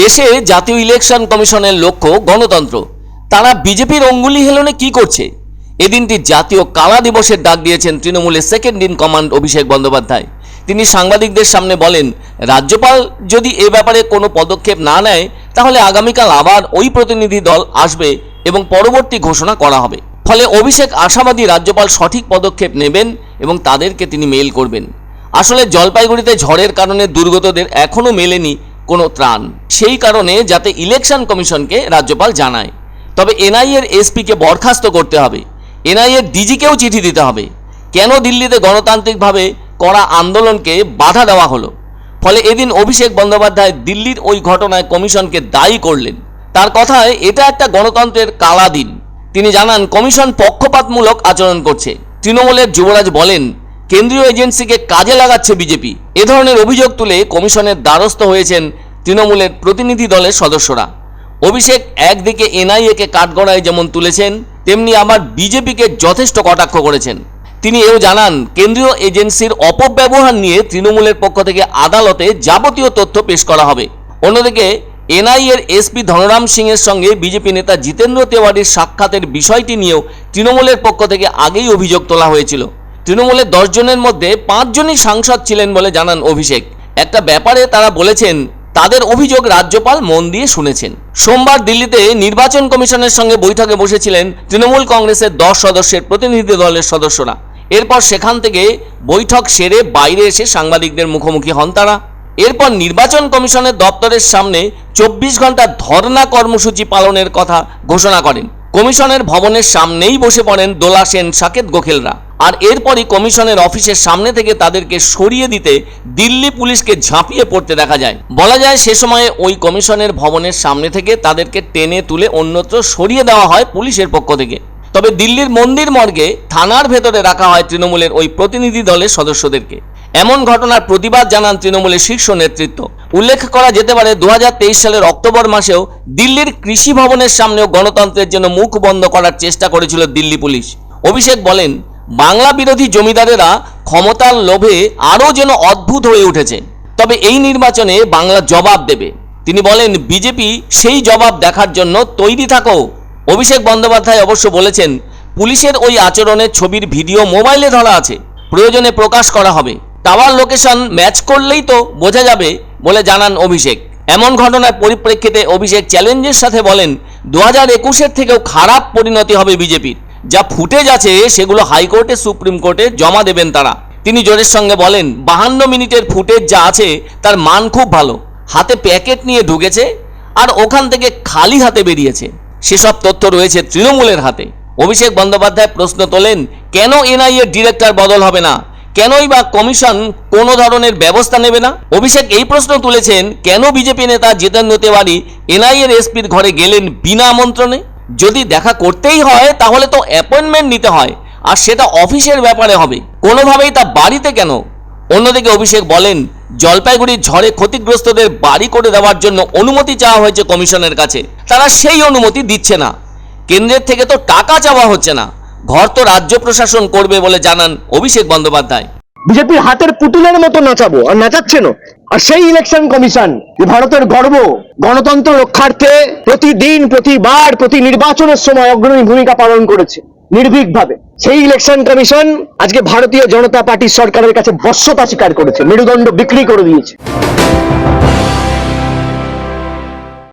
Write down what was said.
দেশে জাতীয় ইলেকশন কমিশনের লক্ষ্য গণতন্ত্র। তারা বিজেপির অঙ্গুলি হেলনে কি করছে? এদিনটি জাতীয় কালা দিবসের ডাক দিয়েছেন তৃণমূলের second in command Abhishek Bandyopadhyay. তিনি সাংবাদিকদের সামনে বলেন, রাজ্যপাল যদি এ ব্যাপারে কোনো পদক্ষেপ না নেয় তাহলে আগামীকাল আবার ওই প্রতিনিধি দল আসবে এবং পরবর্তী ঘোষণা করা হবে। ফলে অভিষেক আশাবাদী রাজ্যপাল সঠিক পদক্ষেপ নেবেন এবং তাদেরকে তিনি মেইল করবেন। আসলে জলপাইগুড়িতে ঝড়ের কারণে দুর্গতদের এখনও মেলেনি কোনো ত্রাণ, সেই কারণে যাতে ইলেকশন কমিশনকে রাজ্যপাল জানায়। তবে এনআইএর এসপিকে বরখাস্ত করতে হবে, এনআইএর ডিজিকেও চিঠি দিতে হবে। কেন দিল্লিতে গণতান্ত্রিকভাবে করা আন্দোলনকে বাধা দেওয়া হলো? ফলে এদিন অভিষেক বন্দ্যোপাধ্যায় দিল্লির ওই ঘটনায় কমিশনকে দায়ী করলেন। তার কথায় এটা একটা গণতন্ত্রের কালা দিন। তিনি জানান, কমিশন পক্ষপাতমূলক আচরণ করছে। তৃণমূলের যুবরাজ বলেন, কেন্দ্রীয় এজেন্সিকে কাজে লাগাচ্ছে বিজেপি। এ ধরনের অভিযোগ তুলে কমিশনের দ্বারস্থ হয়েছেন তৃণমূলের প্রতিনিধি দলের সদস্যরা। অভিষেক একদিকে এনআইএকে কাঠগড়ায় যেমন তুলেছেন, তেমনি আবার বিজেপিকে যথেষ্ট কটাক্ষ করেছেন। তিনি এও জানান, কেন্দ্রীয় এজেন্সির অপব্যবহার নিয়ে তৃণমূলের পক্ষ থেকে আদালতে যাবতীয় তথ্য পেশ করা হবে। অন্যদিকে এনআইএর এসপি ধনরাম সিংয়ের সঙ্গে বিজেপি নেতা জিতেন্দ্র তেওয়ারির সাক্ষাতের বিষয়টি নিয়েও তৃণমূলের পক্ষ থেকে আগেই অভিযোগ তোলা হয়েছিল। তৃণমূলের 10 জনের মধ্যে 5 জনই সাংসদ ছিলেন বলে জানান অভিষেক। একটা ব্যাপারে তারা বলেছেন, তাদের অভিযোগ রাজ্যপাল মন দিয়ে শুনেছেন। সোমবার দিল্লিতে নির্বাচন কমিশনের সঙ্গে বৈঠকে বসেছিলেন তৃণমূল কংগ্রেসের 10 সদস্যের প্রতিনিধি দলের সদস্যরা। এরপর সেখান থেকে বৈঠক সেরে বাইরে এসে সাংবাদিকদের মুখোমুখি হন তারা। এরপর নির্বাচন কমিশনের দপ্তরের সামনে 24 ঘন্টা ধর্ণা কর্মসূচি পালনের কথা ঘোষণা করেন। কমিশনের ভবনের সামনেই বসে পড়েন দোলা সেন, সাকেত গোখেলরা। আর এরপরই কমিশনের অফিসের সামনে থেকে তাদেরকে সরিয়ে দিতে দিল্লি পুলিশকে ঝাঁপিয়ে পড়তে দেখা যায়। বলা যায়, সে সময়ে ওই কমিশনের ভবনের সামনে থেকে তাদেরকে টেনে তুলে অন্যত্র সরিয়ে দেওয়া হয় পুলিশের পক্ষ থেকে। তবে দিল্লির মন্দির মর্গে থানার ভেতরে রাখা হয় তৃণমূলের ওই প্রতিনিধি দলের সদস্যদেরকে। এমন ঘটনার প্রতিবাদ জানান তৃণমূলের শীর্ষ নেতৃত্ব। উল্লেখ করা যেতে পারে, 2023 সালের অক্টোবর মাসেও দিল্লির কৃষি ভবনের সামনেও গণতন্ত্রের জন্য মুখ বন্ধ করার চেষ্টা করেছিল দিল্লি পুলিশ। অভিষেক বলেন, বাংলা বিরোধী জমিদারেরা ক্ষমতার লোভে আরও যেন অদ্ভুত হয়ে উঠেছে। তবে এই নির্বাচনে বাংলা জবাব দেবে। তিনি বলেন, বিজেপি সেই জবাব দেখার জন্য তৈরি থাকো। অভিষেক বন্দ্যোপাধ্যায় অবশ্য বলেছেন, পুলিশের ওই আচরণের ছবির ভিডিও মোবাইলে ধরা আছে, প্রয়োজনে প্রকাশ করা হবে। টাওয়ার লোকেশন ম্যাচ করলেই তো বোঝা যাবে বলে জানান অভিষেক। এমন ঘটনার পরিপ্রেক্ষিতে অভিষেক চ্যালেঞ্জের সাথে বলেন, 2021-এর থেকেও খারাপ পরিণতি হবে বিজেপির। যা ফুটেজ আছে সেগুলো হাইকোর্টে, সুপ্রিম কোর্টে জমা দেবেন তারা। তিনি জোরের সঙ্গে বলেন, 52 মিনিটের ফুটেজ যা আছে তার মান খুব ভালো। হাতে প্যাকেট নিয়ে ঢুকেছে আর ওখান থেকে খালি হাতে বেরিয়েছে, সেসব তথ্য রয়েছে তৃণমূলের হাতে। অভিষেক বন্দ্যোপাধ্যায় প্রশ্ন তোলেন, কেন এনআইএর ডিরেক্টর বদল হবে না? কেনই বা কমিশন কোনো ধরনের ব্যবস্থা নেবে না? অভিষেক এই প্রশ্ন তুলেছেন, কেন বিজেপি নেতা জিতেন্দ্র তেওয়ারি এনআইএর এসপির ঘরে গেলেন বিনা আমন্ত্রণে? যদি দেখা করতেই হয় তাহলে তো অ্যাপয়েন্টমেন্ট নিতে হয়, আর সেটা অফিসের ব্যাপারে হবে, কোনোভাবেই তা বাড়িতে কেন? অন্যদিকে অভিষেক বলেন, জলপাইগুড়ির ঝড়ে ক্ষতিগ্রস্তদের বাড়ি করে দেওয়ার জন্য অনুমতি চাওয়া হয়েছে কমিশনের কাছে, তারা সেই অনুমতি দিচ্ছে না। কেন্দ্রের থেকে তো টাকা চাওয়া হচ্ছে না, ঘর তো রাজ্য প্রশাসন করবে বলে জানান অভিষেক বন্দ্যোপাধ্যায়। বিজেপির হাতের পুতুলের মতো নাচাবো, আর নাচাচ্ছেন। আর সেই ইলেকশন কমিশন, যে ভারতের গর্ব, গণতন্ত্র রক্ষার্থে প্রতিদিন, প্রতিবার, প্রতি নির্বাচনের সময় অগ্রণী ভূমিকা পালন করেছে নির্ভীকভাবে, সেই ইলেকশন কমিশন আজকে ভারতীয় জনতা পার্টির সরকারের কাছে বশ্যতা স্বীকার করেছে, মেরুদণ্ড বিক্রি করে দিয়েছে।